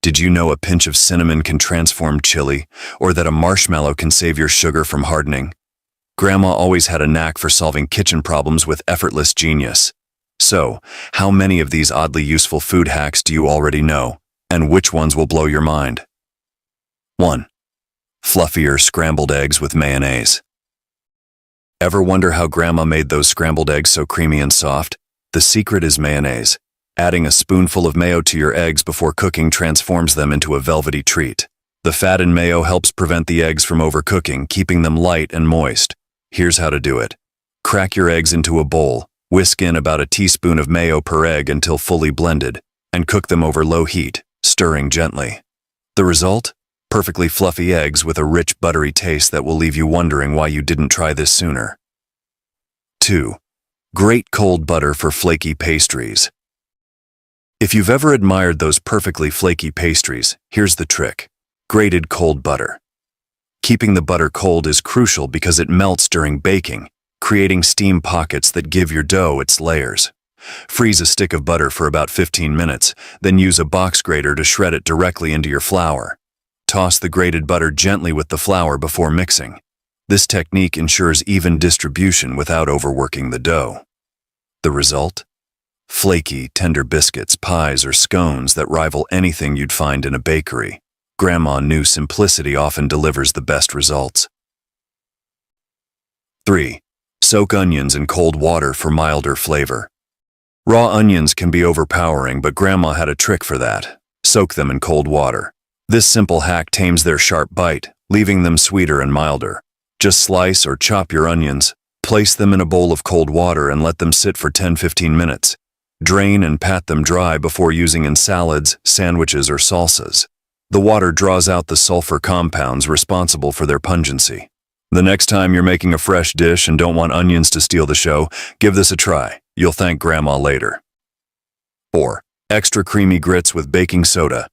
Did you know a pinch of cinnamon can transform chili, or that a marshmallow can save your sugar from hardening? Grandma always had a knack for solving kitchen problems with effortless genius. So, how many of these oddly useful food hacks do you already know, and which ones will blow your mind? 1. Fluffier scrambled eggs with mayonnaise. Ever wonder how Grandma made those scrambled eggs so creamy and soft? The secret is mayonnaise. Adding a spoonful of mayo to your eggs before cooking transforms them into a velvety treat. The fat in mayo helps prevent the eggs from overcooking, keeping them light and moist. Here's how to do it. Crack your eggs into a bowl, whisk in about a teaspoon of mayo per egg until fully blended, and cook them over low heat, stirring gently. The result? Perfectly fluffy eggs with a rich, buttery taste that will leave you wondering why you didn't try this sooner. 2. Grate cold butter for flaky pastries. If you've ever admired those perfectly flaky pastries, here's the trick. Grated cold butter. Keeping the butter cold is crucial because it melts during baking, creating steam pockets that give your dough its layers. Freeze a stick of butter for about 15 minutes, then use a box grater to shred it directly into your flour. Toss the grated butter gently with the flour before mixing. This technique ensures even distribution without overworking the dough. The result? Flaky, tender biscuits, pies, or scones that rival anything you'd find in a bakery. Grandma knew simplicity often delivers the best results. 3. Soak onions in cold water for milder flavor. Raw onions can be overpowering, but Grandma had a trick for that. Soak them in cold water. This simple hack tames their sharp bite, leaving them sweeter and milder. Just slice or chop your onions, place them in a bowl of cold water and let them sit for 10-15 minutes. Drain and pat them dry before using in salads, sandwiches, or salsas. The water draws out the sulfur compounds responsible for their pungency. The next time you're making a fresh dish and don't want onions to steal the show, give this a try. You'll thank Grandma later. 4. Extra creamy grits with baking soda.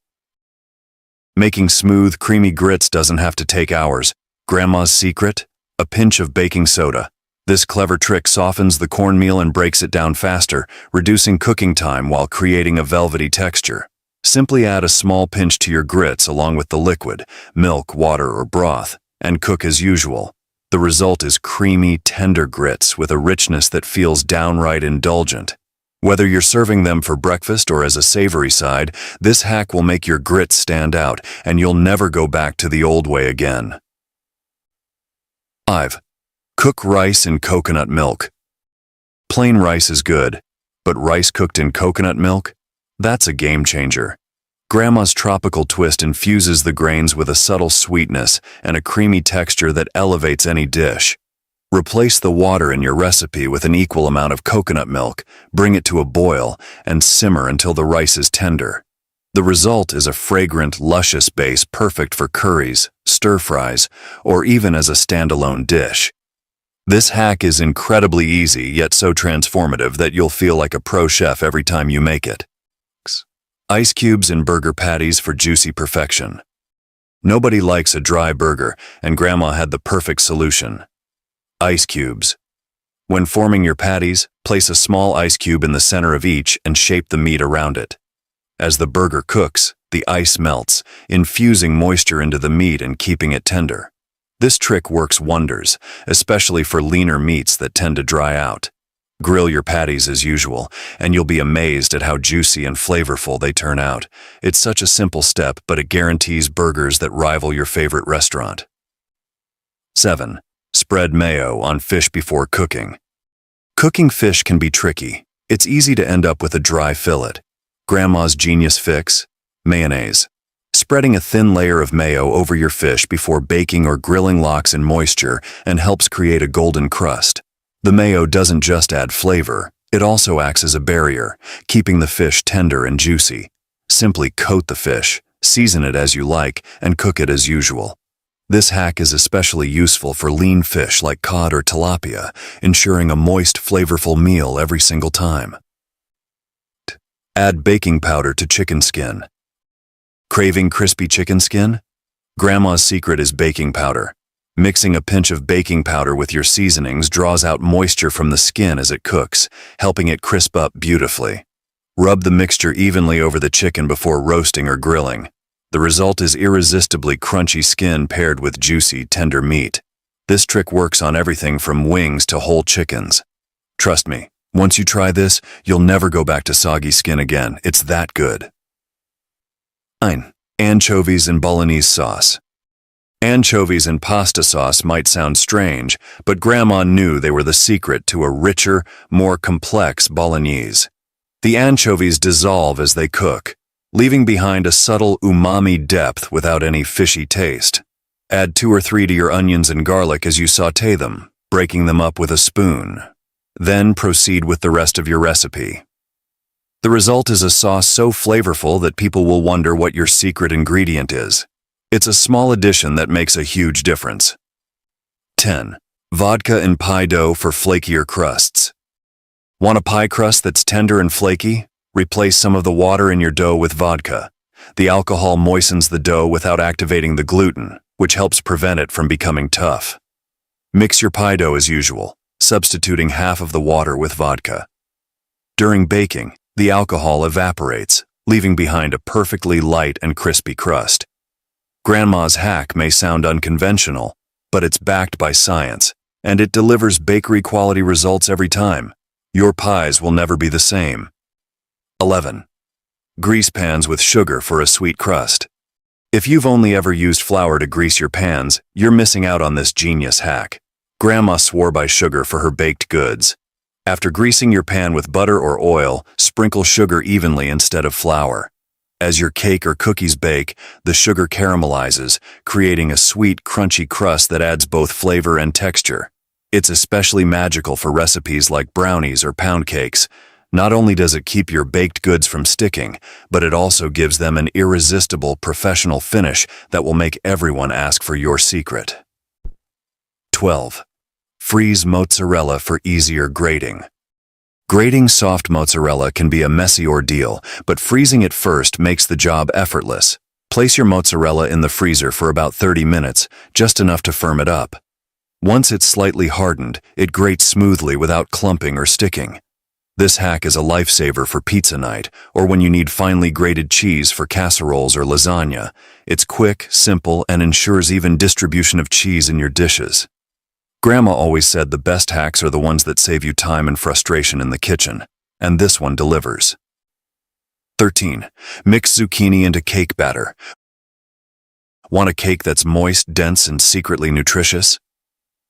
Making smooth, creamy grits doesn't have to take hours. Grandma's secret? A pinch of baking soda. This clever trick softens the cornmeal and breaks it down faster, reducing cooking time while creating a velvety texture. Simply add a small pinch to your grits along with the liquid, milk, water, or broth, and cook as usual. The result is creamy, tender grits with a richness that feels downright indulgent. Whether you're serving them for breakfast or as a savory side, this hack will make your grits stand out, and you'll never go back to the old way again. 5. Cook rice in coconut milk. Plain rice is good, but rice cooked in coconut milk? That's a game changer. Grandma's tropical twist infuses the grains with a subtle sweetness and a creamy texture that elevates any dish. Replace the water in your recipe with an equal amount of coconut milk, bring it to a boil, and simmer until the rice is tender. The result is a fragrant, luscious base perfect for curries, stir-fries, or even as a standalone dish. This hack is incredibly easy, yet so transformative that you'll feel like a pro chef every time you make it. Ice cubes in burger patties for juicy perfection. Nobody likes a dry burger, and Grandma had the perfect solution. Ice cubes. When forming your patties, place a small ice cube in the center of each and shape the meat around it. As the burger cooks, the ice melts, infusing moisture into the meat and keeping it tender. This trick works wonders, especially for leaner meats that tend to dry out. Grill your patties as usual, and you'll be amazed at how juicy and flavorful they turn out. It's such a simple step, but it guarantees burgers that rival your favorite restaurant. 7. Spread mayo on fish before cooking. Cooking fish can be tricky. It's easy to end up with a dry fillet. Grandma's genius fix? Mayonnaise. Spreading a thin layer of mayo over your fish before baking or grilling locks in moisture and helps create a golden crust. The mayo doesn't just add flavor, it also acts as a barrier, keeping the fish tender and juicy. Simply coat the fish, season it as you like, and cook it as usual. This hack is especially useful for lean fish like cod or tilapia, ensuring a moist, flavorful meal every single time. Add baking powder to chicken skin. Craving crispy chicken skin? Grandma's secret is baking powder. Mixing a pinch of baking powder with your seasonings draws out moisture from the skin as it cooks, helping it crisp up beautifully. Rub the mixture evenly over the chicken before roasting or grilling. The result is irresistibly crunchy skin paired with juicy, tender meat. This trick works on everything from wings to whole chickens. Trust me, once you try this, you'll never go back to soggy skin again. It's that good. 9. Anchovies in Bolognese sauce. Anchovies in pasta sauce might sound strange, but Grandma knew they were the secret to a richer, more complex bolognese. The anchovies dissolve as they cook, leaving behind a subtle umami depth without any fishy taste. Add 2 or 3 to your onions and garlic as you sauté them, breaking them up with a spoon. Then proceed with the rest of your recipe. The result is a sauce so flavorful that people will wonder what your secret ingredient is. It's a small addition that makes a huge difference. 10. Vodka in pie dough for flakier crusts. Want a pie crust that's tender and flaky? Replace some of the water in your dough with vodka. The alcohol moistens the dough without activating the gluten, which helps prevent it from becoming tough. Mix your pie dough as usual, substituting half of the water with vodka. During baking, the alcohol evaporates, leaving behind a perfectly light and crispy crust. Grandma's hack may sound unconventional, but it's backed by science, and it delivers bakery-quality results every time. Your pies will never be the same. 11. Grease pans with sugar for a sweet crust. If you've only ever used flour to grease your pans, you're missing out on this genius hack. Grandma swore by sugar for her baked goods. After greasing your pan with butter or oil, sprinkle sugar evenly instead of flour. As your cake or cookies bake, the sugar caramelizes, creating a sweet, crunchy crust that adds both flavor and texture. It's especially magical for recipes like brownies or pound cakes. Not only does it keep your baked goods from sticking, but it also gives them an irresistible, professional finish that will make everyone ask for your secret. 12. Freeze mozzarella for easier grating. Grating soft mozzarella can be a messy ordeal, but freezing it first makes the job effortless. Place your mozzarella in the freezer for about 30 minutes, just enough to firm it up. Once it's slightly hardened, it grates smoothly without clumping or sticking. This hack is a lifesaver for pizza night, or when you need finely grated cheese for casseroles or lasagna. It's quick, simple, and ensures even distribution of cheese in your dishes. Grandma always said the best hacks are the ones that save you time and frustration in the kitchen, and this one delivers. 13. Mix zucchini into cake batter. Want a cake that's moist, dense, and secretly nutritious?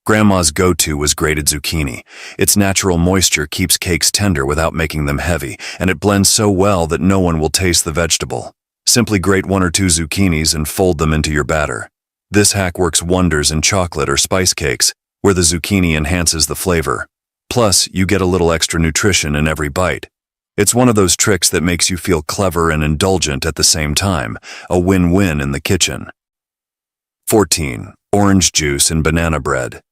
Grandma's go-to was grated zucchini. Its natural moisture keeps cakes tender without making them heavy, and it blends so well that no one will taste the vegetable. Simply grate 1 or 2 zucchinis and fold them into your batter. This hack works wonders in chocolate or spice cakes, where the zucchini enhances the flavor. Plus, you get a little extra nutrition in every bite. It's one of those tricks that makes you feel clever and indulgent at the same time, a win-win in the kitchen. 14. Orange juice and banana bread.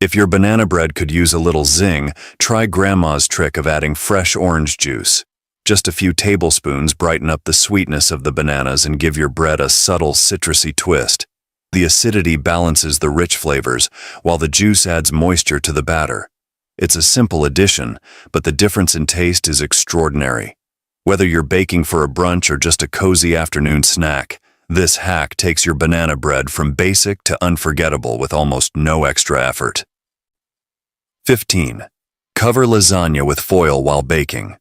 If your banana bread could use a little zing, try Grandma's trick of adding fresh orange juice. Just a few tablespoons brighten up the sweetness of the bananas and give your bread a subtle citrusy twist. The acidity balances the rich flavors, while the juice adds moisture to the batter. It's a simple addition, but the difference in taste is extraordinary. Whether you're baking for a brunch or just a cozy afternoon snack, this hack takes your banana bread from basic to unforgettable with almost no extra effort. 15. Cover lasagna with foil while baking.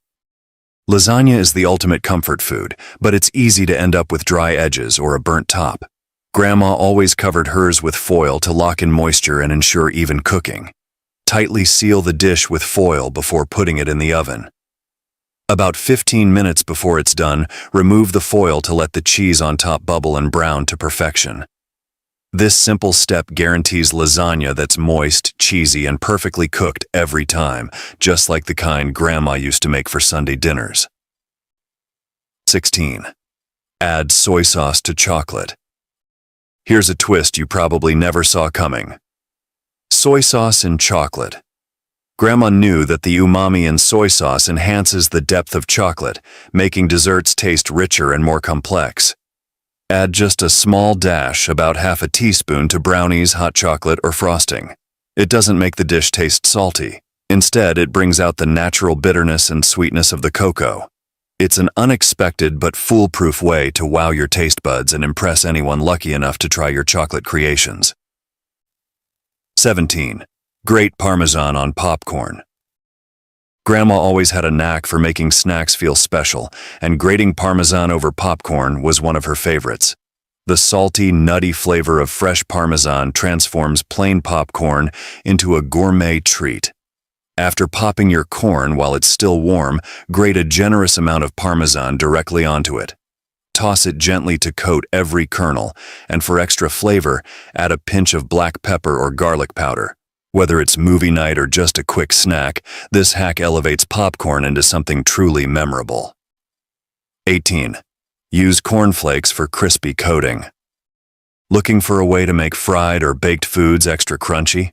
Lasagna is the ultimate comfort food, but it's easy to end up with dry edges or a burnt top. Grandma always covered hers with foil to lock in moisture and ensure even cooking. Tightly seal the dish with foil before putting it in the oven. About 15 minutes before it's done, remove the foil to let the cheese on top bubble and brown to perfection. This simple step guarantees lasagna that's moist, cheesy, and perfectly cooked every time, just like the kind Grandma used to make for Sunday dinners. 16. Add soy sauce to chocolate. Here's a twist you probably never saw coming. Soy sauce in chocolate. Grandma knew that the umami in soy sauce enhances the depth of chocolate, making desserts taste richer and more complex. Add just a small dash, about half a teaspoon, to brownies, hot chocolate, or frosting. It doesn't make the dish taste salty. Instead, it brings out the natural bitterness and sweetness of the cocoa. It's an unexpected but foolproof way to wow your taste buds and impress anyone lucky enough to try your chocolate creations. 17. Grate Parmesan on popcorn. Grandma always had a knack for making snacks feel special, and grating Parmesan over popcorn was one of her favorites. The salty, nutty flavor of fresh Parmesan transforms plain popcorn into a gourmet treat. After popping your corn while it's still warm, grate a generous amount of Parmesan directly onto it. Toss it gently to coat every kernel, and for extra flavor, add a pinch of black pepper or garlic powder. Whether it's movie night or just a quick snack, this hack elevates popcorn into something truly memorable. 18. Use cornflakes for crispy coating. Looking for a way to make fried or baked foods extra crunchy?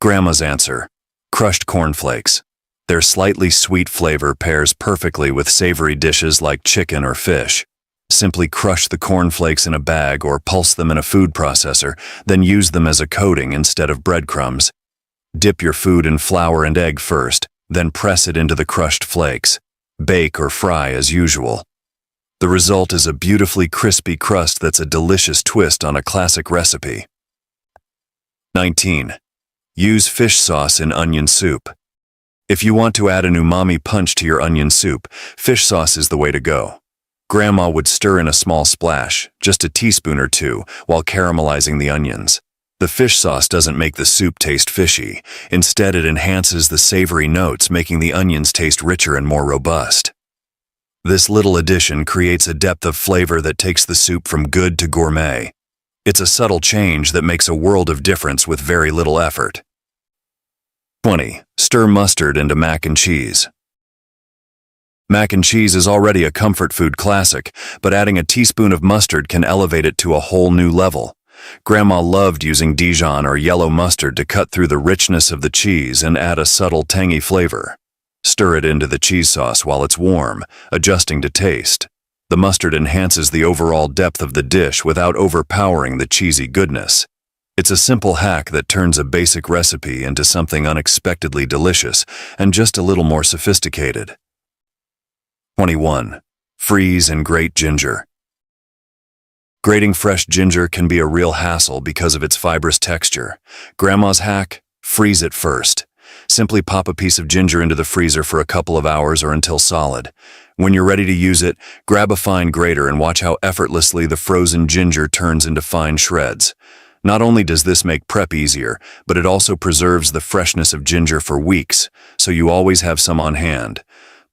Grandma's answer: crushed cornflakes. Their slightly sweet flavor pairs perfectly with savory dishes like chicken or fish. Simply crush the cornflakes in a bag or pulse them in a food processor, then use them as a coating instead of breadcrumbs. Dip your food in flour and egg first, then press it into the crushed flakes. Bake or fry as usual. The result is a beautifully crispy crust that's a delicious twist on a classic recipe. 19. Use fish sauce in onion soup. If you want to add an umami punch to your onion soup, fish sauce is the way to go. Grandma would stir in a small splash, just a teaspoon or two, while caramelizing the onions. The fish sauce doesn't make the soup taste fishy. Instead, it enhances the savory notes, making the onions taste richer and more robust. This little addition creates a depth of flavor that takes the soup from good to gourmet. It's a subtle change that makes a world of difference with very little effort. 20. Stir mustard into mac and cheese. Mac and cheese is already a comfort food classic, but adding a teaspoon of mustard can elevate it to a whole new level. Grandma loved using Dijon or yellow mustard to cut through the richness of the cheese and add a subtle tangy flavor. Stir it into the cheese sauce while it's warm, adjusting to taste. The mustard enhances the overall depth of the dish without overpowering the cheesy goodness. It's a simple hack that turns a basic recipe into something unexpectedly delicious and just a little more sophisticated. 21. Freeze and grate ginger. Grating fresh ginger can be a real hassle because of its fibrous texture. Grandma's hack: freeze it first. Simply pop a piece of ginger into the freezer for a couple of hours or until solid. When you're ready to use it, grab a fine grater and watch how effortlessly the frozen ginger turns into fine shreds. Not only does this make prep easier, but it also preserves the freshness of ginger for weeks, so you always have some on hand.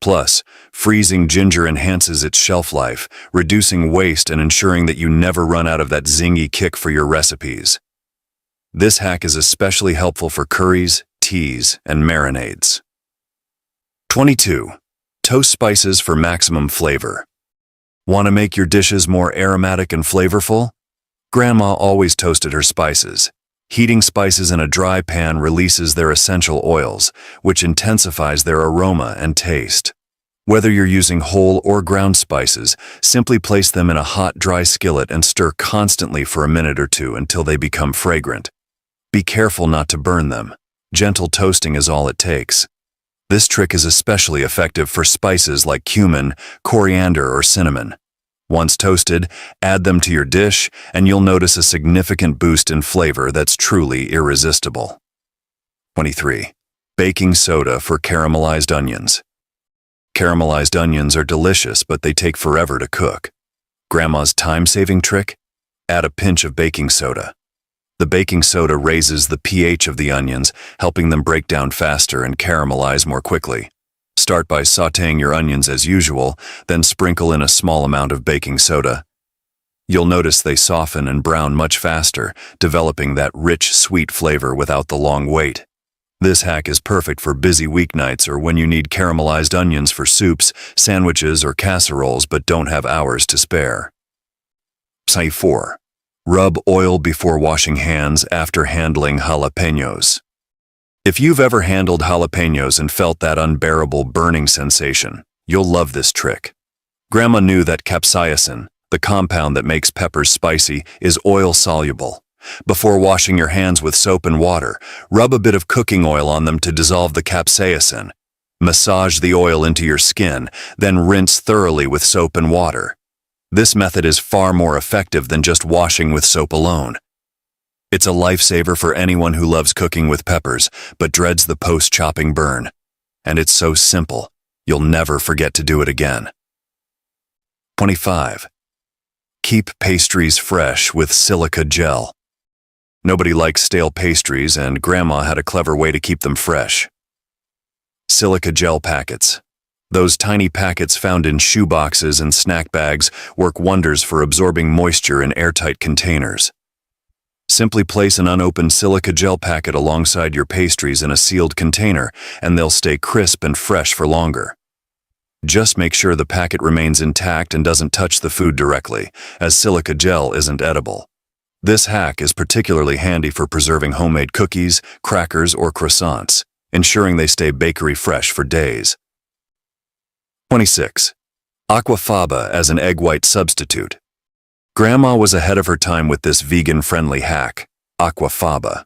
Plus, freezing ginger enhances its shelf life, reducing waste and ensuring that you never run out of that zingy kick for your recipes. This hack is especially helpful for curries, teas, and marinades. 22. Toast spices for maximum flavor. Want to make your dishes more aromatic and flavorful? Grandma always toasted her spices. Heating spices in a dry pan releases their essential oils, which intensifies their aroma and taste. Whether you're using whole or ground spices, simply place them in a hot, dry skillet and stir constantly for a minute or two until they become fragrant. Be careful not to burn them. Gentle toasting is all it takes. This trick is especially effective for spices like cumin, coriander, or cinnamon. Once toasted, add them to your dish, and you'll notice a significant boost in flavor that's truly irresistible. 23. Baking soda for caramelized onions. Caramelized onions are delicious, but they take forever to cook. Grandma's time-saving trick? Add a pinch of baking soda. The baking soda raises the pH of the onions, helping them break down faster and caramelize more quickly. Start by sautéing your onions as usual, then sprinkle in a small amount of baking soda. You'll notice they soften and brown much faster, developing that rich, sweet flavor without the long wait. This hack is perfect for busy weeknights or when you need caramelized onions for soups, sandwiches, or casseroles but don't have hours to spare. 4. Rub oil before washing hands after handling jalapenos. If you've ever handled jalapenos and felt that unbearable burning sensation, you'll love this trick. Grandma knew that capsaicin, the compound that makes peppers spicy, is oil-soluble. Before washing your hands with soap and water, rub a bit of cooking oil on them to dissolve the capsaicin. Massage the oil into your skin, then rinse thoroughly with soap and water. This method is far more effective than just washing with soap alone. It's a lifesaver for anyone who loves cooking with peppers but dreads the post-chopping burn. And it's so simple, you'll never forget to do it again. 25. Keep pastries fresh with silica gel. Nobody likes stale pastries, and Grandma had a clever way to keep them fresh. Silica gel packets. Those tiny packets found in shoe boxes and snack bags work wonders for absorbing moisture in airtight containers. Simply place an unopened silica gel packet alongside your pastries in a sealed container, and they'll stay crisp and fresh for longer. Just make sure the packet remains intact and doesn't touch the food directly, as silica gel isn't edible. This hack is particularly handy for preserving homemade cookies, crackers, or croissants, ensuring they stay bakery fresh for days. 26. Aquafaba as an egg white substitute. Grandma was ahead of her time with this vegan-friendly hack, Aquafaba.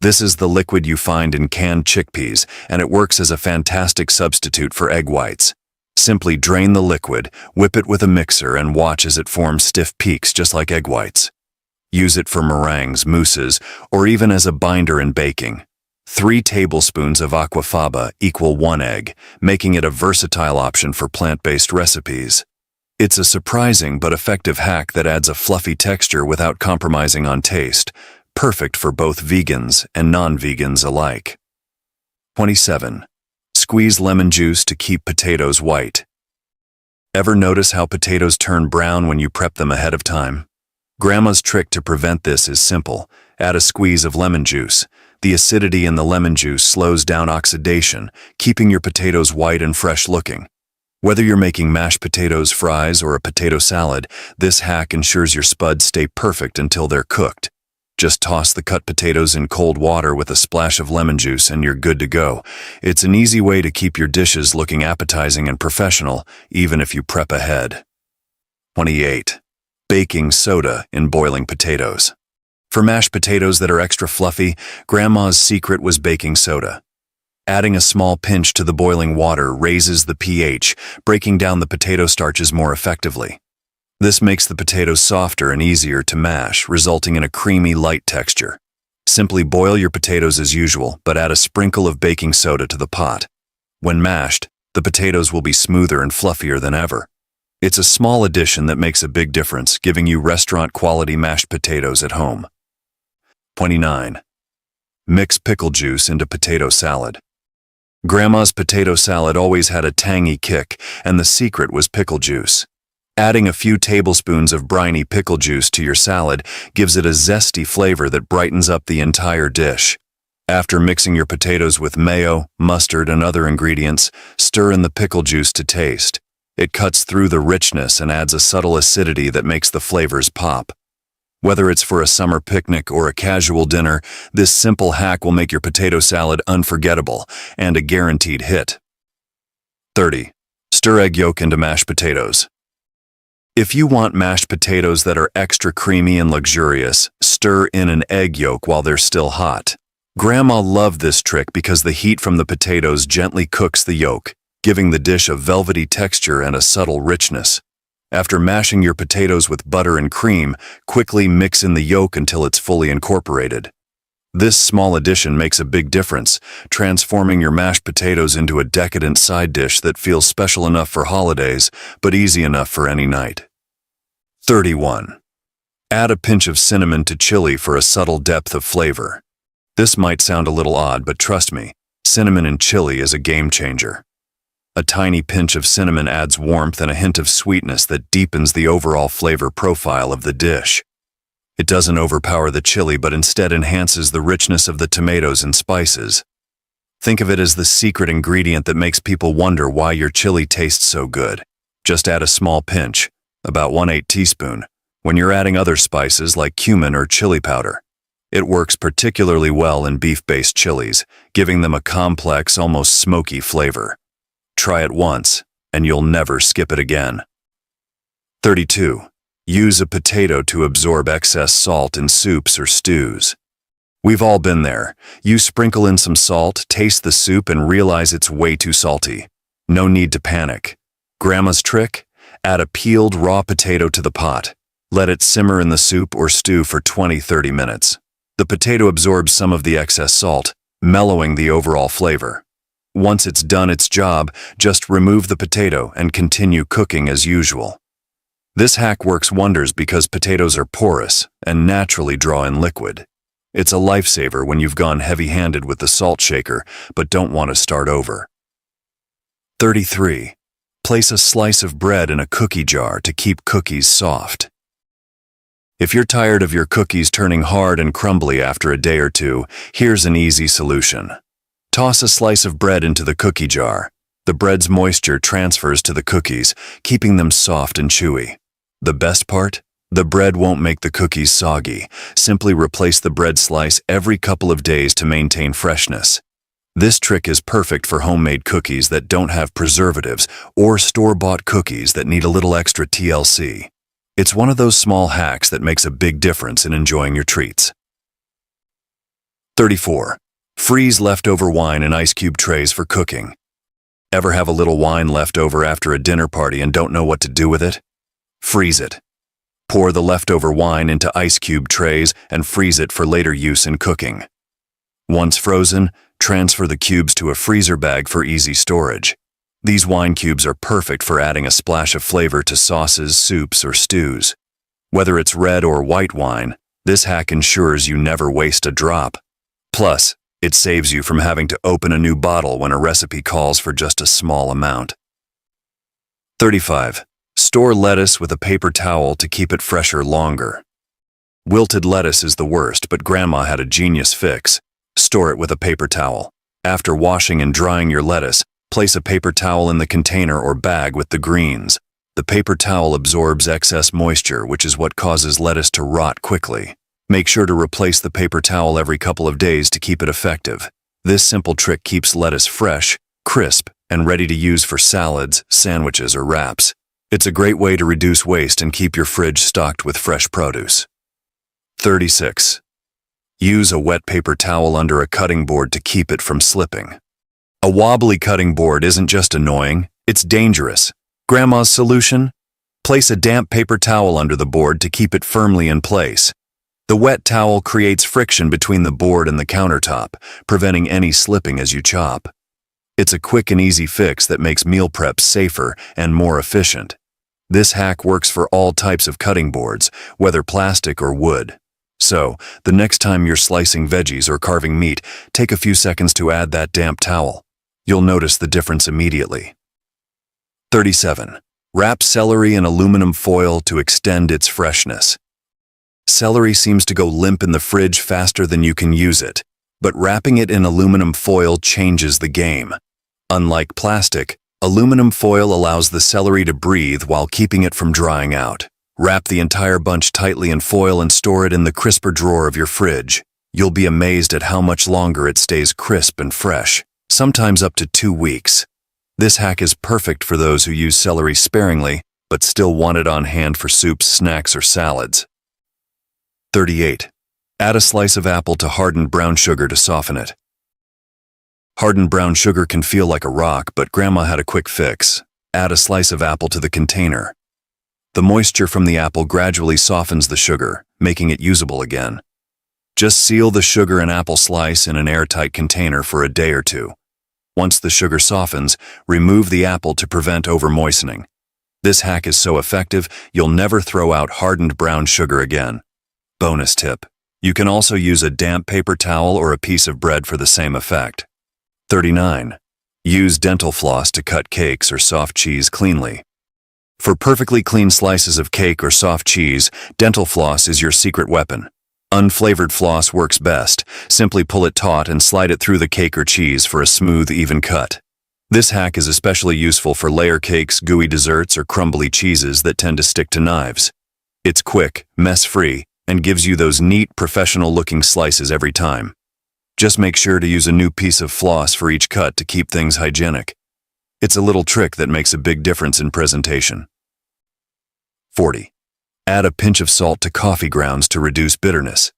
This is the liquid you find in canned chickpeas, and it works as a fantastic substitute for egg whites. Simply drain the liquid, whip it with a mixer, and watch as it forms stiff peaks just like egg whites. Use it for meringues, mousses, or even as a binder in baking. 3 tablespoons of Aquafaba equal 1 egg, making it a versatile option for plant-based recipes. It's a surprising but effective hack that adds a fluffy texture without compromising on taste, perfect for both vegans and non-vegans alike. 27. Squeeze lemon juice to keep potatoes white. Ever notice how potatoes turn brown when you prep them ahead of time? Grandma's trick to prevent this is simple. Add a squeeze of lemon juice. The acidity in the lemon juice slows down oxidation, keeping your potatoes white and fresh looking. Whether you're making mashed potatoes, fries, or a potato salad, this hack ensures your spuds stay perfect until they're cooked. Just toss the cut potatoes in cold water with a splash of lemon juice and you're good to go. It's an easy way to keep your dishes looking appetizing and professional, even if you prep ahead. 28. Baking soda in boiling potatoes. For mashed potatoes that are extra fluffy, Grandma's secret was baking soda. Adding a small pinch to the boiling water raises the pH, breaking down the potato starches more effectively. This makes the potatoes softer and easier to mash, resulting in a creamy, light texture. Simply boil your potatoes as usual, but add a sprinkle of baking soda to the pot. When mashed, the potatoes will be smoother and fluffier than ever. It's a small addition that makes a big difference, giving you restaurant-quality mashed potatoes at home. 29. Mix pickle juice into potato salad. Grandma's potato salad always had a tangy kick, and the secret was pickle juice. Adding a few tablespoons of briny pickle juice to your salad gives it a zesty flavor that brightens up the entire dish. After mixing your potatoes with mayo, mustard, and other ingredients, stir in the pickle juice to taste. It cuts through the richness and adds a subtle acidity that makes the flavors pop. Whether it's for a summer picnic or a casual dinner, this simple hack will make your potato salad unforgettable and a guaranteed hit. 30. Stir egg yolk into mashed potatoes. If you want mashed potatoes that are extra creamy and luxurious, stir in an egg yolk while they're still hot. Grandma loved this trick because the heat from the potatoes gently cooks the yolk, giving the dish a velvety texture and a subtle richness. After mashing your potatoes with butter and cream, quickly mix in the yolk until it's fully incorporated. This small addition makes a big difference, transforming your mashed potatoes into a decadent side dish that feels special enough for holidays, but easy enough for any night. 31. Add a pinch of cinnamon to chili for a subtle depth of flavor. This might sound a little odd, but trust me, cinnamon in chili is a game changer. A tiny pinch of cinnamon adds warmth and a hint of sweetness that deepens the overall flavor profile of the dish. It doesn't overpower the chili, but instead enhances the richness of the tomatoes and spices. Think of it as the secret ingredient that makes people wonder why your chili tastes so good. Just add a small pinch, about 1/8 teaspoon, when you're adding other spices like cumin or chili powder. It works particularly well in beef-based chilies, giving them a complex, almost smoky flavor. Try it once, and you'll never skip it again. 32. Use a potato to absorb excess salt in soups or stews. We've all been there. You sprinkle in some salt, taste the soup, and realize it's way too salty. No need to panic. Grandma's trick? Add a peeled raw potato to the pot. Let it simmer in the soup or stew for 20–30 minutes. The potato absorbs some of the excess salt, mellowing the overall flavor. Once it's done its job, just remove the potato and continue cooking as usual. This hack works wonders because potatoes are porous and naturally draw in liquid. It's a lifesaver when you've gone heavy-handed with the salt shaker but don't want to start over. 33. Place a slice of bread in a cookie jar to keep cookies soft. If you're tired of your cookies turning hard and crumbly after a day or two, here's an easy solution. Toss a slice of bread into the cookie jar. The bread's moisture transfers to the cookies, keeping them soft and chewy. The best part? The bread won't make the cookies soggy. Simply replace the bread slice every couple of days to maintain freshness. This trick is perfect for homemade cookies that don't have preservatives or store-bought cookies that need a little extra TLC. It's one of those small hacks that makes a big difference in enjoying your treats. 34. Freeze leftover wine in ice cube trays for cooking. Ever have a little wine left over after a dinner party and don't know what to do with it? Freeze it. Pour the leftover wine into ice cube trays and freeze it for later use in cooking. Once frozen, transfer the cubes to a freezer bag for easy storage. These wine cubes are perfect for adding a splash of flavor to sauces, soups, or stews. Whether it's red or white wine, this hack ensures you never waste a drop. Plus, it saves you from having to open a new bottle when a recipe calls for just a small amount. 35. Store lettuce with a paper towel to keep it fresher longer. Wilted lettuce is the worst, but Grandma had a genius fix. Store it with a paper towel. After washing and drying your lettuce, place a paper towel in the container or bag with the greens. The paper towel absorbs excess moisture, which is what causes lettuce to rot quickly. Make sure to replace the paper towel every couple of days to keep it effective. This simple trick keeps lettuce fresh, crisp, and ready to use for salads, sandwiches, or wraps. It's a great way to reduce waste and keep your fridge stocked with fresh produce. 36. Use a wet paper towel under a cutting board to keep it from slipping. A wobbly cutting board isn't just annoying, it's dangerous. Grandma's solution? Place a damp paper towel under the board to keep it firmly in place. The wet towel creates friction between the board and the countertop, preventing any slipping as you chop. It's a quick and easy fix that makes meal prep safer and more efficient. This hack works for all types of cutting boards, whether plastic or wood. So, the next time you're slicing veggies or carving meat, take a few seconds to add that damp towel. You'll notice the difference immediately. 37. Wrap celery in aluminum foil to extend its freshness. Celery seems to go limp in the fridge faster than you can use it, but wrapping it in aluminum foil changes the game. Unlike plastic, aluminum foil allows the celery to breathe while keeping it from drying out. Wrap the entire bunch tightly in foil and store it in the crisper drawer of your fridge. You'll be amazed at how much longer it stays crisp and fresh, sometimes up to 2 weeks. This hack is perfect for those who use celery sparingly, but still want it on hand for soups, snacks, or salads. 38. Add a slice of apple to hardened brown sugar to soften it. Hardened brown sugar can feel like a rock, but Grandma had a quick fix. Add a slice of apple to the container. The moisture from the apple gradually softens the sugar, making it usable again. Just seal the sugar and apple slice in an airtight container for a day or two. Once the sugar softens, remove the apple to prevent over-moistening. This hack is so effective, you'll never throw out hardened brown sugar again. Bonus tip: you can also use a damp paper towel or a piece of bread for the same effect. 39. Use dental floss to cut cakes or soft cheese cleanly. For perfectly clean slices of cake or soft cheese, dental floss is your secret weapon. Unflavored floss works best. Simply pull it taut and slide it through the cake or cheese for a smooth, even cut. This hack is especially useful for layer cakes, gooey desserts, or crumbly cheeses that tend to stick to knives. It's quick, mess-free, and gives you those neat, professional-looking slices every time. Just make sure to use a new piece of floss for each cut to keep things hygienic. It's a little trick that makes a big difference in presentation. 40. Add a pinch of salt to coffee grounds to reduce bitterness.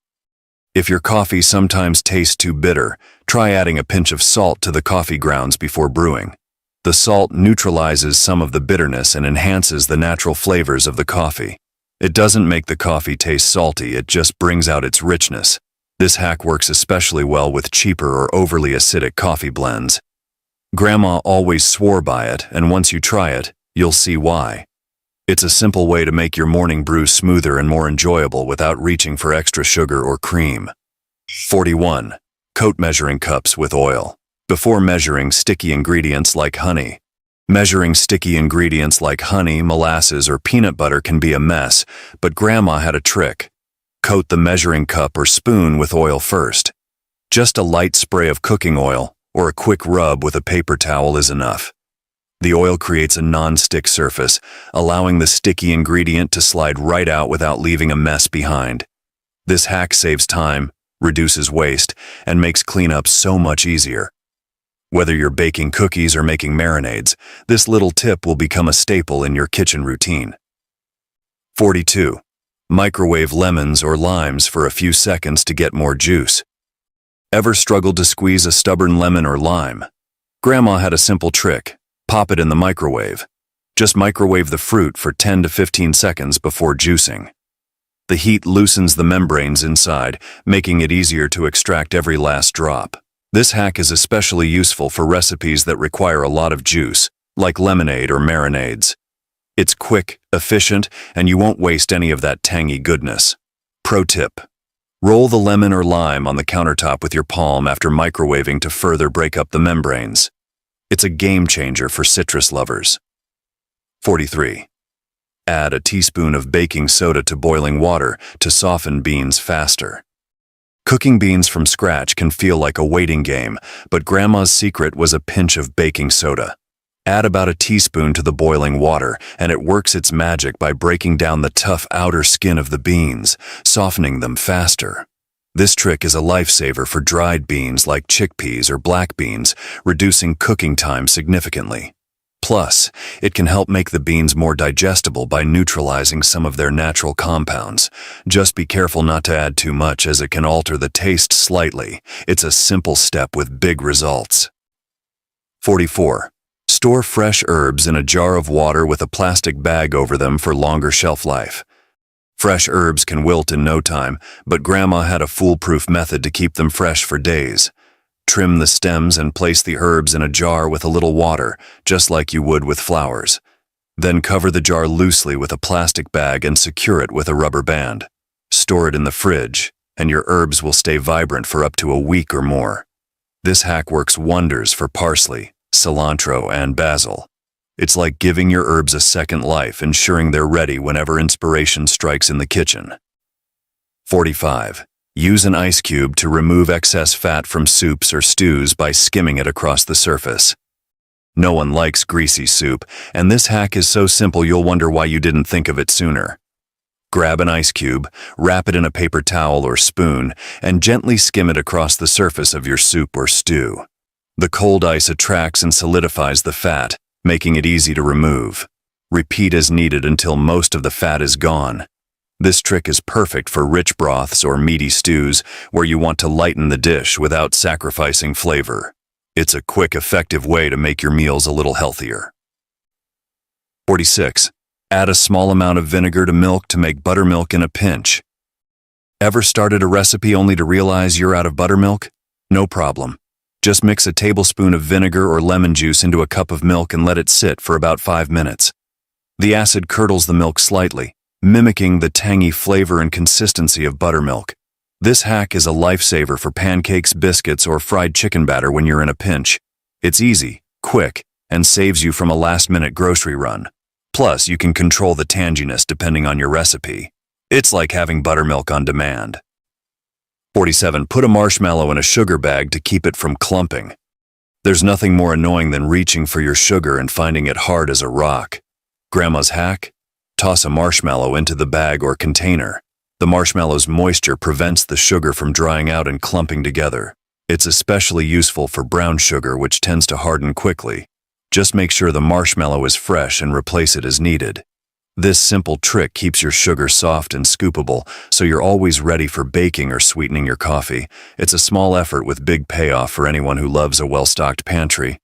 If your coffee sometimes tastes too bitter, try adding a pinch of salt to the coffee grounds before brewing. The salt neutralizes some of the bitterness and enhances the natural flavors of the coffee. It doesn't make the coffee taste salty, it just brings out its richness. This hack works especially well with cheaper or overly acidic coffee blends. Grandma always swore by it, and once you try it, you'll see why. It's a simple way to make your morning brew smoother and more enjoyable without reaching for extra sugar or cream. 41. Coat measuring cups with oil. Before measuring sticky ingredients like honey. Measuring sticky ingredients like honey, molasses, or peanut butter can be a mess, but Grandma had a trick. Coat the measuring cup or spoon with oil first. Just a light spray of cooking oil or a quick rub with a paper towel is enough. The oil creates a non-stick surface, allowing the sticky ingredient to slide right out without leaving a mess behind. This hack saves time, reduces waste, and makes cleanup so much easier. Whether you're baking cookies or making marinades, this little tip will become a staple in your kitchen routine. 42. Microwave lemons or limes for a few seconds to get more juice. Ever struggled to squeeze a stubborn lemon or lime? Grandma had a simple trick. Pop it in the microwave. Just microwave the fruit for 10 to 15 seconds before juicing. The heat loosens the membranes inside, making it easier to extract every last drop. This hack is especially useful for recipes that require a lot of juice, like lemonade or marinades. It's quick, efficient, and you won't waste any of that tangy goodness. Pro tip: roll the lemon or lime on the countertop with your palm after microwaving to further break up the membranes. It's a game changer for citrus lovers. 43. Add a teaspoon of baking soda to boiling water to soften beans faster. Cooking beans from scratch can feel like a waiting game, but Grandma's secret was a pinch of baking soda. Add about a teaspoon to the boiling water, and it works its magic by breaking down the tough outer skin of the beans, softening them faster. This trick is a lifesaver for dried beans like chickpeas or black beans, reducing cooking time significantly. Plus, it can help make the beans more digestible by neutralizing some of their natural compounds. Just be careful not to add too much, as it can alter the taste slightly. It's a simple step with big results. 44. Store fresh herbs in a jar of water with a plastic bag over them for longer shelf life. Fresh herbs can wilt in no time, but Grandma had a foolproof method to keep them fresh for days. Trim the stems and place the herbs in a jar with a little water, just like you would with flowers. Then cover the jar loosely with a plastic bag and secure it with a rubber band. Store it in the fridge, and your herbs will stay vibrant for up to a week or more. This hack works wonders for parsley, cilantro, and basil. It's like giving your herbs a second life, ensuring they're ready whenever inspiration strikes in the kitchen. 45. Use an ice cube to remove excess fat from soups or stews by skimming it across the surface. No one likes greasy soup, and this hack is so simple you'll wonder why you didn't think of it sooner. Grab an ice cube, wrap it in a paper towel or spoon, and gently skim it across the surface of your soup or stew. The cold ice attracts and solidifies the fat, making it easy to remove. Repeat as needed until most of the fat is gone. This trick is perfect for rich broths or meaty stews where you want to lighten the dish without sacrificing flavor. It's a quick, effective way to make your meals a little healthier. 46. Add a small amount of vinegar to milk to make buttermilk in a pinch. Ever started a recipe only to realize you're out of buttermilk? No problem. Just mix a tablespoon of vinegar or lemon juice into a cup of milk and let it sit for about 5 minutes. The acid curdles the milk slightly, mimicking the tangy flavor and consistency of buttermilk. This hack is a lifesaver for pancakes, biscuits, or fried chicken batter when you're in a pinch. It's easy, quick, and saves you from a last-minute grocery run. Plus, you can control the tanginess depending on your recipe. It's like having buttermilk on demand. 47. Put a marshmallow in a sugar bag to keep it from clumping. There's nothing more annoying than reaching for your sugar and finding it hard as a rock. Grandma's hack? Toss a marshmallow into the bag or container. The marshmallow's moisture prevents the sugar from drying out and clumping together. It's especially useful for brown sugar, which tends to harden quickly. Just make sure the marshmallow is fresh and replace it as needed. This simple trick keeps your sugar soft and scoopable, so you're always ready for baking or sweetening your coffee. It's a small effort with big payoff for anyone who loves a well-stocked pantry.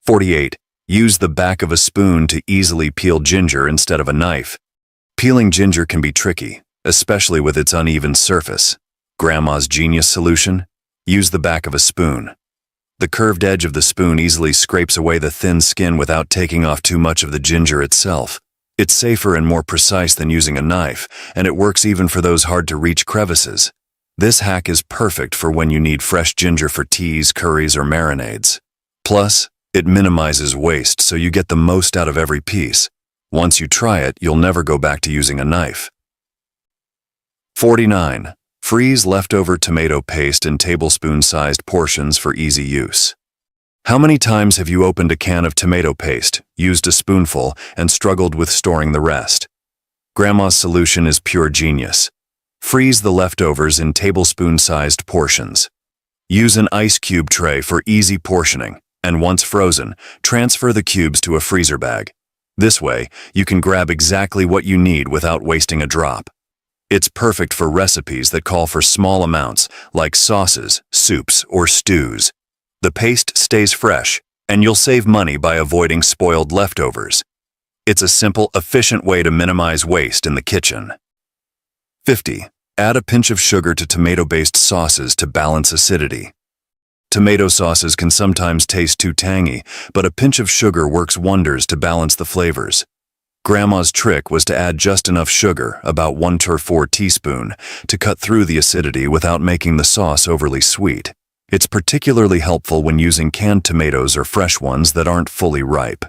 48. Use the back of a spoon to easily peel ginger instead of a knife. Peeling ginger can be tricky, especially with its uneven surface. Grandma's genius solution? Use the back of a spoon. The curved edge of the spoon easily scrapes away the thin skin without taking off too much of the ginger itself. It's safer and more precise than using a knife, and it works even for those hard-to-reach crevices. This hack is perfect for when you need fresh ginger for teas, curries, or marinades. Plus, it minimizes waste, so you get the most out of every piece. Once you try it, you'll never go back to using a knife. 49. Freeze leftover tomato paste in tablespoon-sized portions for easy use. How many times have you opened a can of tomato paste, used a spoonful, and struggled with storing the rest? Grandma's solution is pure genius. Freeze the leftovers in tablespoon-sized portions. Use an ice cube tray for easy portioning, and once frozen, transfer the cubes to a freezer bag. This way, you can grab exactly what you need without wasting a drop. It's perfect for recipes that call for small amounts, like sauces, soups, or stews. The paste stays fresh, and you'll save money by avoiding spoiled leftovers. It's a simple, efficient way to minimize waste in the kitchen. 50. Add a pinch of sugar to tomato-based sauces to balance acidity. Tomato sauces can sometimes taste too tangy, but a pinch of sugar works wonders to balance the flavors. Grandma's trick was to add just enough sugar, about 1 to 4 teaspoons, to cut through the acidity without making the sauce overly sweet. It's particularly helpful when using canned tomatoes or fresh ones that aren't fully ripe.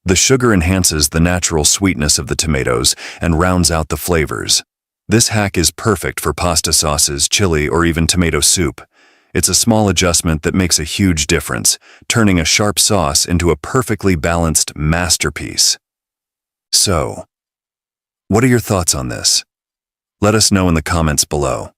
The sugar enhances the natural sweetness of the tomatoes and rounds out the flavors. This hack is perfect for pasta sauces, chili, or even tomato soup. It's a small adjustment that makes a huge difference, turning a sharp sauce into a perfectly balanced masterpiece. So, what are your thoughts on this? Let us know in the comments below.